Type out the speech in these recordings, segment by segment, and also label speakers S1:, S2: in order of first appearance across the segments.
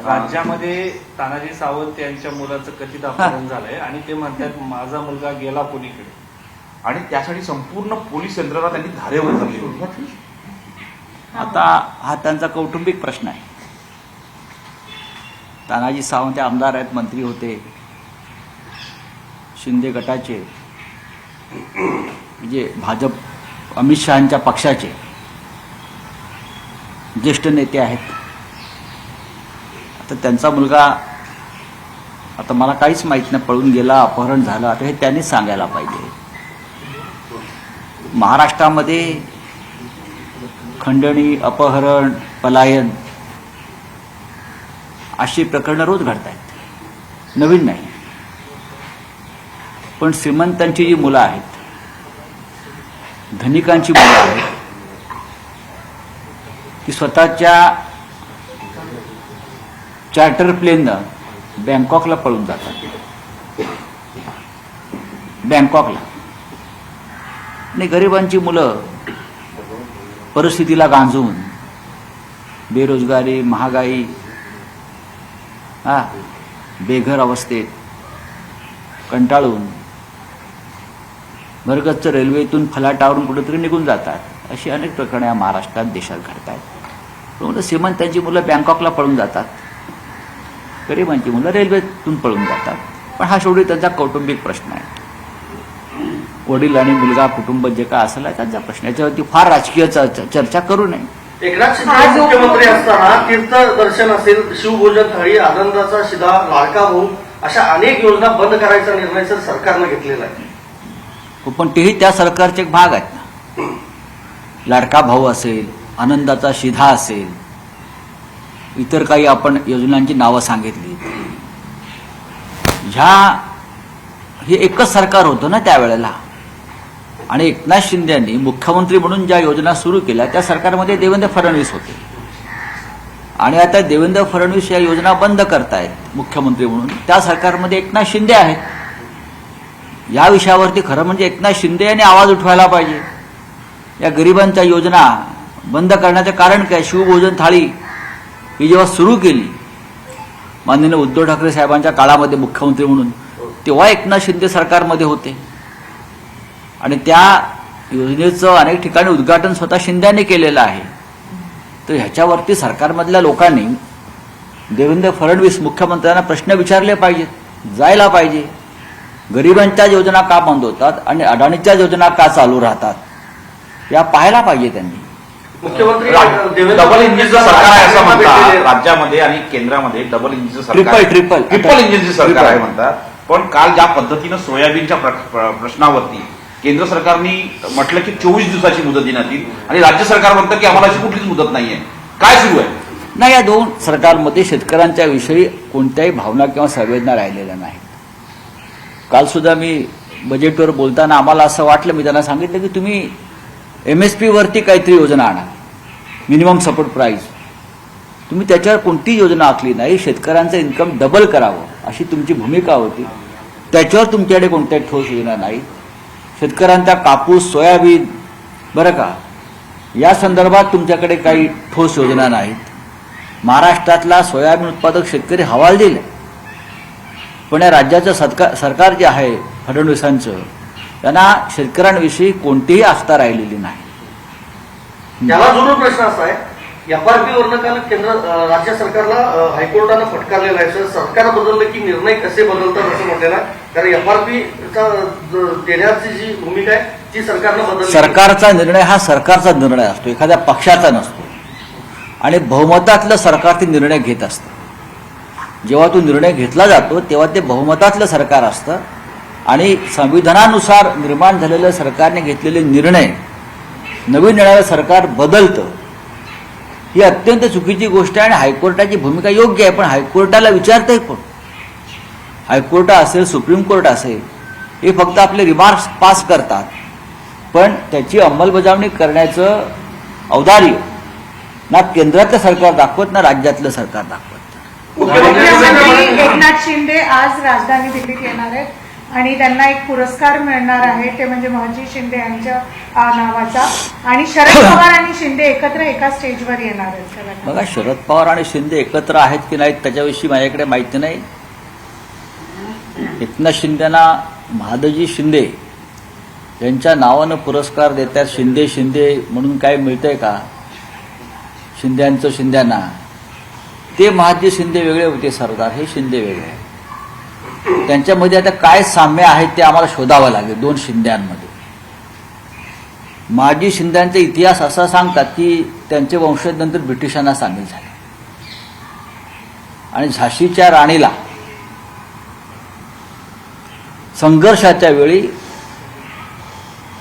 S1: राज्यामध्ये तानाजी सावंत यांच्या मुलाचं कथित अपहरण झालंय आणि ते म्हणतात माझा मुलगा गेला कोणीकडे,
S2: आणि त्यासाठी संपूर्ण पोलीस यंत्रणा त्यांनी धारेवर धरली होती.
S3: आता हा त्यांचा कौटुंबिक प्रश्न आहे. तानाजी सावंत आमदार आहेत, मंत्री होते, शिंदे गटाचे, म्हणजे भाजप अमित शहांच्या पक्षाचे ज्येष्ठ नेते आहेत. आता त्यांचा मुलगा, आता मला काहीच माहीत नाही, पळून गेला, अपहरण झालं, आता हे त्यांनीच सांगायला पाहिजे. महाराष्ट्रामध्ये खंडणी, अपहरण, पलायन अशी प्रकरणं रोज घडत आहेत, नवीन नाही. पण श्रीमंतांची जी मुलं आहेत, धनिकांची मुलं आहेत, ती स्वतःच्या चार्टर प्लेननं बँकॉकला पळून जातात, बँकॉकला. आणि गरिबांची मुलं परिस्थितीला गांजून, बेरोजगारी, महागाई, बेघर अवस्थेत कंटाळून भरगच्च रेल्वेतून फलाटावरून कुठेतरी निघून जातात. अशी अनेक प्रकरणे या महाराष्ट्रात, देशात घडत आहेत. म्हणून श्रीमंतांची मुलं बँकॉकला पळून जातात, गरिबांची मुलं रेल्वेतून पळून जातात. पण हा शेवटी त्यांचा कौटुंबिक प्रश्न आहे. वडील आणि मुलगा, कुटुंब जे काय असेल त्यांचा प्रश्न, याच्यावरती फार राजकीय चर्चा करू नये.
S4: एकनाथ शिंदे मुख्यमंत्री असताना तीर्थदर्शन असेल, शिवभोजन थाळी, आनंदाचा शिधा, लाडका भाऊ अशा अनेक योजना बंद करायचा निर्णय सरकारनं घेतलेला आहे.
S3: पण तेही त्या सरकारचे एक भाग आहेत ना. लाडका भाऊ असेल, आनंदाचा शिधा असेल, इतर काही आपण योजनांची नावं सांगितली. हे एकच सरकार होतं ना त्यावेळेला. आणि एकनाथ शिंदे यांनी मुख्यमंत्री म्हणून ज्या योजना सुरू केल्या त्या सरकारमध्ये देवेंद्र फडणवीस होते. आणि आता देवेंद्र फडणवीस या योजना बंद करतायत मुख्यमंत्री म्हणून, त्या सरकारमध्ये एकनाथ शिंदे आहेत. या विषयावरती खरं म्हणजे एकनाथ शिंदे यांनी आवाज उठवायला पाहिजे. या गरिबांच्या योजना बंद करण्याचं कारण काय? शिवभोजन थाळी ही जेव्हा सुरू केली माननीय उद्धव ठाकरे साहेबांच्या काळामध्ये मुख्यमंत्री म्हणून, तेव्हा एकनाथ शिंदे सरकारमध्ये होते. आणि त्या योजनेचं अनेक ठिकाणी उद्घाटन स्वतः शिंदेने केलेलं आहे. तर ह्याच्यावरती सरकारमधल्या लोकांनी देवेंद्र फडणवीस मुख्यमंत्र्यांना प्रश्न विचारले पाहिजेत, जायला पाहिजे. गरिबांच्या योजना का बंद होतात आणि अडाणीच्या योजना का चालू राहतात, या पाहायला पाहिजे त्यांनी.
S4: मुख्यमंत्री
S2: डबल इंजिनचं सरकार आहे असं म्हणतात राज्यामध्ये, आणि केंद्रामध्ये डबल इंजिनचं सरकार, ट्रिपल इंजिनचं सरकार आहे म्हणतात. पण काल ज्या पद्धतीनं सोयाबीनच्या प्रश्नावरती केंद्र सरकारने म्हटलं की 24 दिवसाची मुदत देण्यात येईल, आणि राज्य सरकार म्हणतं की आम्हाला अशी कुठलीच मुदत नाहीये. काय सुरू आहे?
S3: नाही, या दोन सरकारमध्ये शेतकऱ्यांच्या विषयी कोणत्याही भावना किंवा संवेदना राहिलेल्या नाहीत. काल सुद्धा मी बजेटवर बोलताना आम्हाला असं वाटलं, मी त्यांना सांगितलं की तुम्ही MSP वरती काहीतरी योजना आणा, मिनिमम सपोर्ट प्राईस. तुम्ही त्याच्यावर कोणतीही योजना आखली नाही. शेतकऱ्यांचं इन्कम डबल करावं अशी तुमची भूमिका होती. त्याच्यावर तुमच्याकडे कोणत्याही ठोस योजना नाही. शेतकऱ्यांचा कापूस, सोयाबीन, बरं का, या संदर्भात तुमच्याकडे काही ठोस योजना नाहीत. महाराष्ट्रातला सोयाबीन उत्पादक शेतकरी हवालदिल आहे. पण या राज्याचं सरकार जे आहे फडणवीसांचं, त्यांना शेतकऱ्यांविषयी कोणतीही आस्था राहिलेली नाही.
S4: याला जोडून प्रश्न असा आहे, FRP वरनं काल राज्य सरकारला हायकोर्टानं फटकारलेला आहे. सरकार बदललं की निर्णय कसे बदलतात असं म्हटलेलं आहे. कारण FRP देण्याची जी भूमिका आहे ती सरकारनं बदलली.
S3: सरकारचा निर्णय हा सरकारचा निर्णय असतो, एखाद्या पक्षाचा नसतो. आणि बहुमतातलं सरकार ते निर्णय घेत असतं. जेव्हा तो निर्णय घेतला जातो तेव्हा ते बहुमतातलं सरकार असतं. आणि संविधानानुसार निर्माण झालेलं सरकारने घेतलेले निर्णय नवीन येणारं सरकार बदलतं, ही अत्यंत चुकीची गोष्ट आहे. आणि हायकोर्टाची भूमिका योग्य आहे, पण हायकोर्टाला विचारतंय कोण? हायकोर्ट असेल, सुप्रीम कोर्ट असेल, हे फक्त आपले रिमार्क्स पास करतात, पण त्याची अंमलबजावणी करण्याचं औदार्य ना केंद्रातलं सरकार दाखवत ना राज्यातलं सरकार दाखवत.
S5: मुख्यमंत्री एकनाथ शिंदे आज राजधानी दिल्लीत येणार आहेत. आणि त्यांना एक पुरस्कार मिळणार आहे, ते म्हणजे महजी शिंदे यांच्या नावाचा. आणि शरद पवार आणि शिंदे एकत्र एका स्टेजवर येणार आहेत.
S3: बघा, शरद पवार आणि शिंदे एकत्र आहेत की नाहीत त्याच्याविषयी माझ्याकडे माहिती नाही. एकनाथ शिंदेना महादजी शिंदे यांच्या नावानं पुरस्कार देतात. शिंदे शिंदे म्हणून काय मिळतंय का? शिंद्यांचं शिंद्यांना. ते महादजी शिंदे वेगळे होते, सरदार हे शिंदे वेगळे. त्यांच्यामध्ये आता काय साम्य आहे ते आम्हाला शोधावं लागेल दोन शिंद्यांमध्ये. महादजी शिंद्यांचा इतिहास असा सांगतात की त्यांचे वंशज नंतर ब्रिटिशांना सामील झाले आणि झाशीच्या राणीला संघर्षाच्या वेळी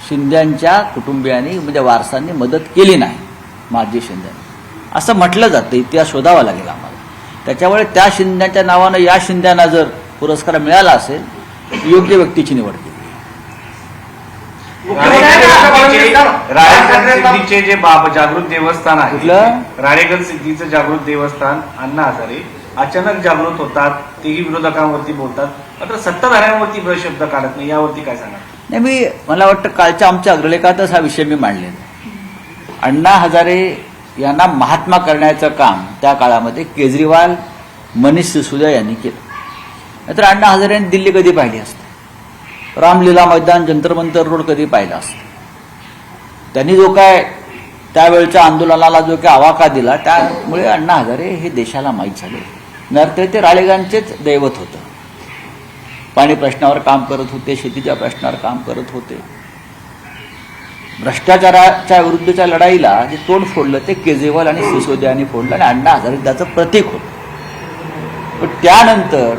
S3: शिंद्यांच्या कुटुंबियांनी म्हणजे वारसांनी मदत केली नाही महादजी शिंद्यांनी, असं म्हटलं जातं. इतिहास शोधावा लागेल आम्हाला. त्याच्यामुळे त्या शिंद्यांच्या नावानं या शिंद्यांना जर पुरस्कार मिळाला असेल, योग्य व्यक्तीची निवड केली.
S1: राळेगण सिद्धीचे जे जागृत देवस्थान आहे,
S3: कुठलं?
S1: राळेगण सिद्धीचं जागृत देवस्थान अण्णा हजारे अचानक जागृत होतात, तेही विरोधकांवरती बोलतात, मात्र सत्ताधाऱ्यांवरती शब्द काढत नाही. यावरती काय सांगा?
S3: नाही, मला वाटतं कालच्या आमच्या अग्रलेखातच हा विषय मी मांडलेला. अण्णा हजारे यांना महात्मा करण्याचं काम त्या काळामध्ये केजरीवाल, मनीष सिसोदिया यांनी केलं. नाहीतर अण्णा हजारे यांनी दिल्ली कधी पाहिली असते? रामलीला मैदान, जंतर मंतर रोड कधी पाहिला असतं? त्यांनी जो काय त्यावेळच्या आंदोलनाला जो काय आवाका दिला, त्यामुळे अण्णा हजारे हे देशाला माहीत झाले. नंतर ते राळेगणचेच दैवत होतं. पाणी प्रश्नावर काम करत होते, शेतीच्या प्रश्नावर काम करत होते. भ्रष्टाचाराच्या विरुद्धच्या लढाईला जे तोंड फोडलं ते केजरीवाल आणि सिसोदिया यांनी फोडलं आणि अण्णा हजारे त्याचं प्रतीक होतं. पण त्यानंतर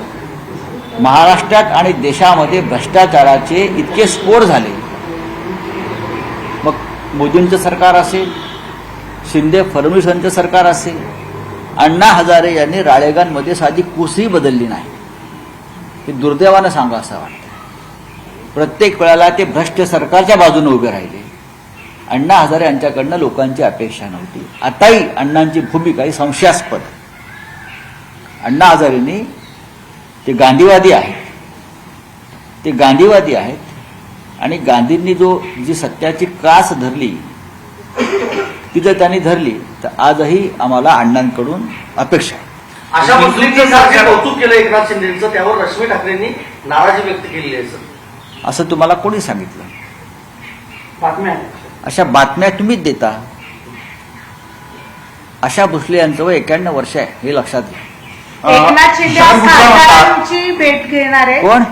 S3: महाराष्ट्रात आणि देशामध्ये भ्रष्टाचाराचे इतके स्फोट झाले. मग मोदींचं सरकार असेल, शिंदे फडणवीस यांचं सरकार असेल, अण्णा हजारे यांनी राळेगणमध्ये साधी कुसही बदलली नाही. हे दुर्दैवानं सांगा असं वाटतं. प्रत्येक वेळेला ते भ्रष्ट सरकारच्या बाजूने उभे राहिले. अण्णा हजारे यांच्याकडनं लोकांची अपेक्षा नव्हती. आताही अण्णांची भूमिका ही संशयास्पद. अण्णा हजारेंनी ते गांधीवादी आहेत आणि गांधींनी जी सत्याची कास धरली ती जर त्यांनी धरली तर आजही आम्हाला अण्णांकडून अपेक्षा आहे.
S4: अशा मुस्लिमचं जे कौतुक केलं एकनाथ शिंदेचं, त्यावर रश्मी ठाकरेंनी नाराजी व्यक्त केली आहे सर.
S3: असं तुम्हाला कोणी सांगितलं?
S4: बातम्या
S3: अशा बातम्या तुम्हीच देता. आशा भोसले यांचं वय 91 वर्ष आहे, हे लक्षात घ्या.
S5: एकनाथ शिंदे आज खासदारांची भेट घेणार आहे.
S3: कोण?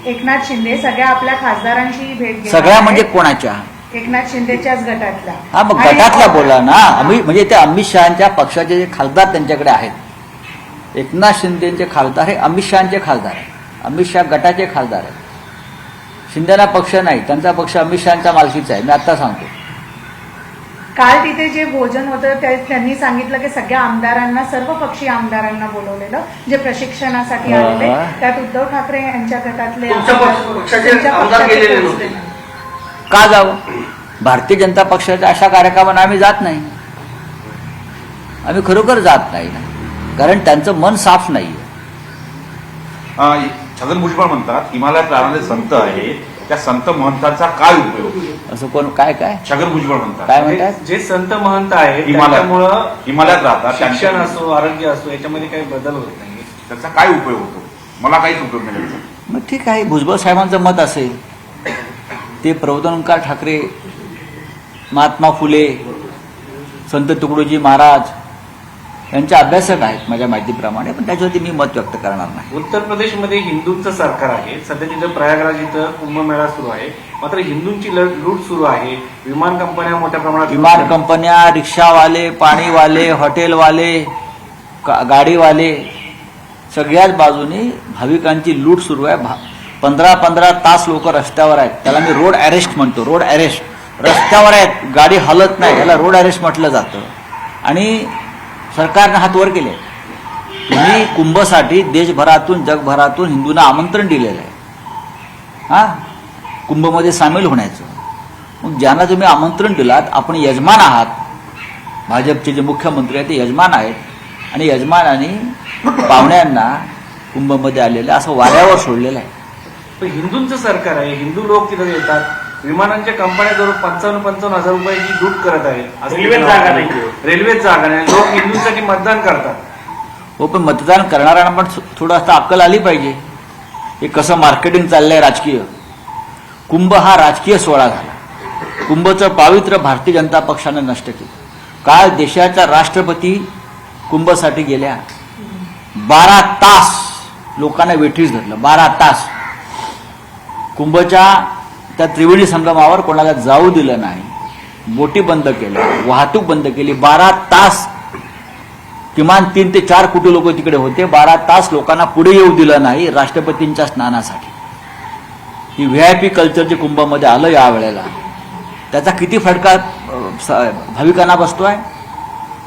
S5: एकनाथ शिंदे सगळ्या आपल्या खासदारांची भेट घेणार
S3: सगळ्या
S5: आहे.
S3: म्हणजे कोणाच्या?
S5: एकनाथ शिंदेच्याच गटातला.
S3: हा, मग गटातला बोला ना. म्हणजे ते अमित शहाच्या पक्षाचे जे खासदार त्यांच्याकडे आहेत. एकनाथ शिंदेचे खासदार हे अमित शहाचे खासदार आहेत. अमित शहा गटाचे खासदार आहेत. शिंदेना पक्ष नाही, त्यांचा पक्ष अमित शहाच्या मालकीचा आहे. मी आता सांगतो.
S5: काल तिथे जे भोजन होतं त्यांनी सांगितलं की सगळ्या आमदारांना, सर्व पक्षीय आमदारांना बोलवलेलं, जे प्रशिक्षणासाठी आलेले. त्यात उद्धव ठाकरे यांच्या गटातले
S4: पक्षाचे आमदार गेलेले नव्हते.
S3: का जावं? भारतीय जनता पक्षाच्या अशा कार्यक्रमांना आम्ही जात नाही. आम्ही खरोखर जात नाही ना, कारण त्यांचं मन साफ नाही.
S2: छगन भुजबळ म्हणतात हिमालयात राहणारे संत आहेत, त्या संत महंतांचा काय उपयोग?
S3: असं कोण? काय काय
S2: छगन भुजबळ म्हणतात.
S3: काय म्हणतात?
S1: जे संत महंत आहेत
S2: हिमालयात राहतात,
S1: शिक्षण असो, आरोग्य असो, याच्यामध्ये काही बदल होत नाही.
S2: त्याचा काय उपयोग होतो? मला काहीच उपयोग नाही त्याचा.
S3: मग ठीक आहे, भुजबळ साहेबांचं मत असेल. ते प्रबोधनकार ठाकरे, महात्मा फुले, संत तुकडोजी महाराज यांचे अभ्यासक आहेत माझ्या माहितीप्रमाणे, पण त्याच्यावरती मी मत व्यक्त करणार नाही.
S1: उत्तर प्रदेशमध्ये हिंदूंचं सरकार आहे. सध्या तिथं प्रयागराज इथं कुंभमेळा सुरू आहे, मात्र हिंदूंची लूट सुरू आहे. विमान कंपन्या मोठ्या प्रमाणात,
S3: विमान कंपन्या, रिक्षावाले, पाणीवाले, हॉटेलवाले, गाडीवाले, सगळ्याच बाजूनी भाविकांची लूट सुरू आहे. 15-15 तास लोक रस्त्यावर आहेत. त्याला मी रोड अरेस्ट म्हणतो. Road arrest. रस्त्यावर आहेत, गाडी हलत नाही, याला रोड अरेस्ट म्हटलं जातं. आणि सरकारनं हात वर केले. तुम्ही कुंभसाठी देशभरातून, जगभरातून हिंदूंना आमंत्रण दिलेलं आहे, हा, कुंभमध्ये सामील होण्याचं. मग ज्यांना तुम्ही आमंत्रण दिलात, आपण यजमान आहात. भाजपचे जे मुख्यमंत्री आहेत ते यजमान आहेत आणि यजमानाने पाहुण्यांना कुंभमध्ये आलेलं असं वाऱ्यावर सोडलेलं आहे.
S1: पण हिंदूंचं सरकार आहे, हिंदू लोक तिथे येतात, विमानांच्या कंपन्या जवळ 55,000 रुपयाची लूट करत आहेत.
S6: रेल्वेत जागा नाही.
S1: रेल्वेत जागा नाही, लोक हिंदूंसाठी मतदान करतात.
S3: हो, पण मतदान करणाऱ्यांना पण थोडं आता अक्कल आली पाहिजे. हे कसं मार्केटिंग चाललंय राजकीय. कुंभ हा राजकीय सोहळा झाला. कुंभचं पावित्र्य भारतीय जनता पक्षानं नष्ट केलं. काल देशाच्या राष्ट्रपती कुंभसाठी गेल्या. 12 तास लोकांना वेठीस धरलं. 12 तास कुंभच्या त्या त्रिवेणी संगमावर कोणाला जाऊ दिलं नाही. बोटी बंद केल्या, वाहतूक बंद केली. 12 तास किमान 3 ते 4 कोटी लोक तिकडे होते. 12 तास लोकांना पुढे येऊ दिलं नाही राष्ट्रपतींच्या स्नानासाठी. ही व्हीआयपी कल्चरचे कुंभमध्ये आलं या वेळेला. त्याचा किती फटका भाविकांना बसतोय.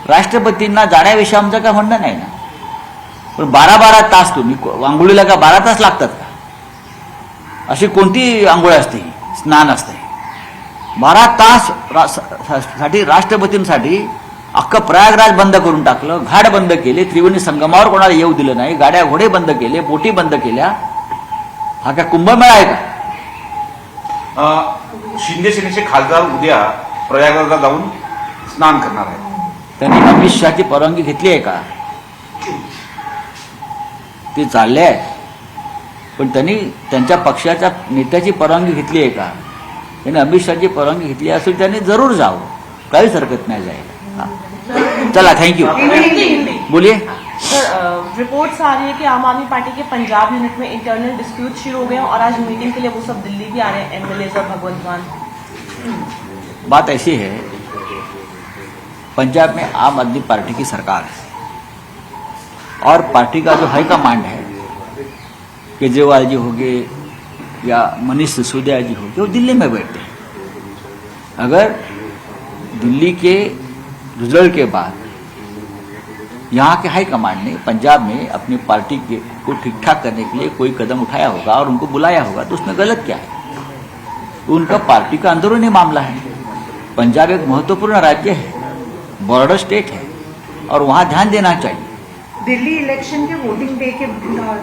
S3: राष्ट्रपतींना जाण्याविषयी आमचं काय म्हणणं नाही ना, पण 12 तास तुम्ही आंघोळीला का 12 तास लागतात का? अशी कोणती आंघोळ असते, स्नान असते? 12 तास साठी राष्ट्रपतींसाठी अख्खं प्रयागराज बंद करून टाकलं, घाट बंद केले, त्रिवेणी संगमावर कोणाला येऊ दिलं नाही, गाड्या घोडे बंद केले, बोटी बंद केल्या. हा काय कुंभमेळा आहे का?
S2: शिंदे सेनेचे खासदार उद्या प्रयागराजला जाऊन स्नान करणार आहेत.
S3: त्यांनी अमित शहाची परवानगी घेतली आहे का? ते चालले आहे, पण त्यांनी त्यांच्या पक्षाच्या नेत्याची परवानगी घेतली आहे का? त्यांनी अमित शहाची परवानगी घेतली असेल त्यांनी जरूर जावं, काहीच हरकत नाही जायला. चला, थँक्यू. बोलिए.
S7: सर, रिपोर्ट्स आ रही है कि आम आदमी पार्टी के पंजाब यूनिट में इंटरनल डिस्प्यूट शुरू हो गए हैं और आज मीटिंग के लिए वो सब दिल्ली भी आ रहे हैं, एमएलए और भगवंत मान.
S3: बात ऐसी है, पंजाब में आम आदमी पार्टी की सरकार है और पार्टी का जो हाईकमांड है, केजरीवाल जी हो गए या मनीष सिसोदिया जी हो गए, वो दिल्ली में बैठते हैं. अगर दिल्ली के रिजल्ट के बाद यहाँ के हाईकमांड ने पंजाब में अपनी पार्टी को ठीक ठाक करने के लिए कोई कदम उठाया होगा और उनको बुलाया होगा, तो उसमें गलत क्या है? उनका पार्टी का अंदरूनी मामला है. पंजाब एक महत्वपूर्ण राज्य है, बॉर्डर स्टेट है और वहां ध्यान देना चाहिए.
S5: दिल्ली इलेक्शन के वोटिंग डे के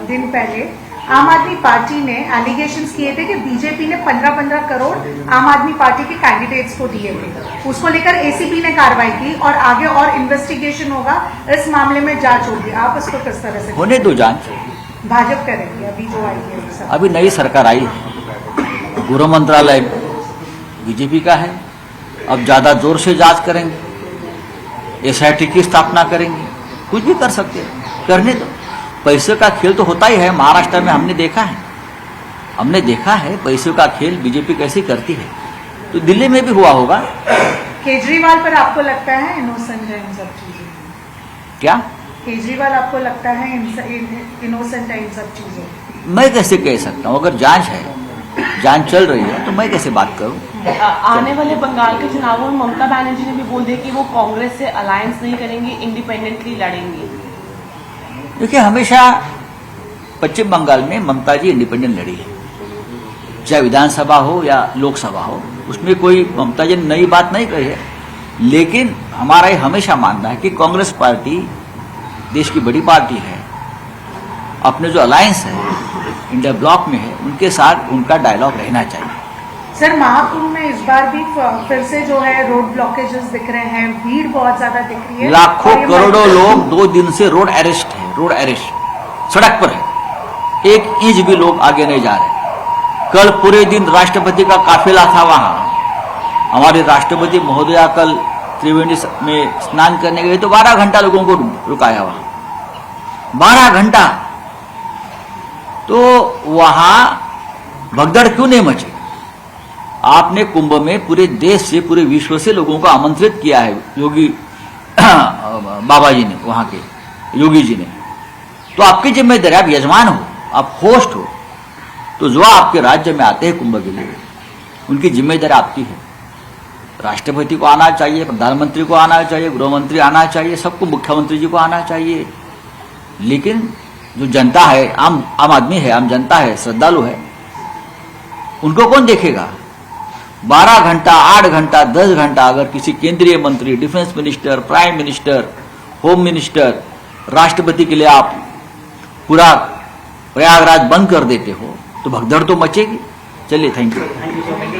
S5: दिन पहले आम आदमी पार्टी ने एलिगेशंस किए थे कि बीजेपी ने 15-15 करोड़ आम आदमी पार्टी के कैंडिडेट्स को दिए थे. उसको लेकर एसीबी ने कार्रवाई की और आगे और इन्वेस्टिगेशन होगा. इस मामले में जांच होगी. आप इसको किस तरह से
S3: होने दो जांच.
S5: भाजपा करेगी अभी जो आई है वो सब.
S3: अभी नई सरकार आई है, गृह मंत्रालय बीजेपी का है. अब ज्यादा जोर से जांच करेंगे, एसआईटी की स्थापना करेंगे, कुछ भी कर सकते हैं, करने दो. पैसे का खेल तो होता ही है. महाराष्ट्र में हमने देखा है पैसे का खेल बीजेपी कैसे करती है, तो दिल्ली में भी हुआ होगा.
S5: केजरीवाल पर आपको लगता है इनोसेंट है इन सब चीजों में?
S3: क्या
S5: केजरीवाल आपको लगता है इनोसेंट है इन सब चीजों में?
S3: मैं कैसे कह सकता हूं? अगर जांच है, जांच चल रही है, तो मैं कैसे बात करूं?
S7: आने वाले बंगाल के चुनावों में ममता बनर्जी ने भी बोल दिया कि वो कांग्रेस से अलायंस नहीं करेंगी, इंडिपेंडेंटली लड़ेंगी.
S3: देखिए, हमेशा पश्चिम बंगाल में ममता जी इंडिपेंडेंट लड़ी है, चाहे विधानसभा हो या लोकसभा हो. उसमें कोई ममता जी ने नई बात नहीं कही है. लेकिन हमारा ये हमेशा मानना है कि कांग्रेस पार्टी देश की बड़ी पार्टी है. अपने जो अलायंस है इंडिया ब्लॉक में है, उनके साथ उनका डायलॉग रहना चाहिए.
S5: सर, महाकुंभ में इस बार भी फिर से जो है रोड ब्लॉकेजेस दिख रहे हैं, भीड़ बहुत ज्यादा दिख रही है.
S3: लाखों
S5: और ये
S3: करोड़ों लोग 2 दिन से रोड अरेस्ट सड़क पर है. 1 इंच भी लोग आगे नहीं जा रहे. कल पूरे दिन राष्ट्रपति का काफिला था वहां. हमारे राष्ट्रपति महोदया कल त्रिवेणी में स्नान करने गए तो 12 घंटा लोगों को रुकाया वहां. 12 घंटा. तो वहां भगदड़ क्यों नहीं मची? आपने कुंभ में पूरे देश से, पूरे विश्व से लोगों को आमंत्रित किया है योगी बाबा जी ने, वहां के योगी जी ने. तो आपकी जिम्मेदारी, आप यजमान हो, आप होस्ट हो, तो जो आपके राज्य में आते हैं कुंभ के लिए, उनकी जिम्मेदारी आपकी है. राष्ट्रपति को आना चाहिए, प्रधानमंत्री को आना चाहिए, गृह मंत्री आना चाहिए, सबको, मुख्यमंत्री जी को आना चाहिए. लेकिन जो जनता है, आम आदमी है, आम जनता है, श्रद्धालु है, उनको कौन देखेगा? 12 घंटा, 8 घंटा, 10 घंटा अगर किसी केंद्रीय मंत्री, defence minister, prime minister, home minister, राष्ट्रपति के लिए आप पूरा प्रयागराज बंद कर देते हो, तो भगदड़ तो मचेगी। चलिए, थैंक यू।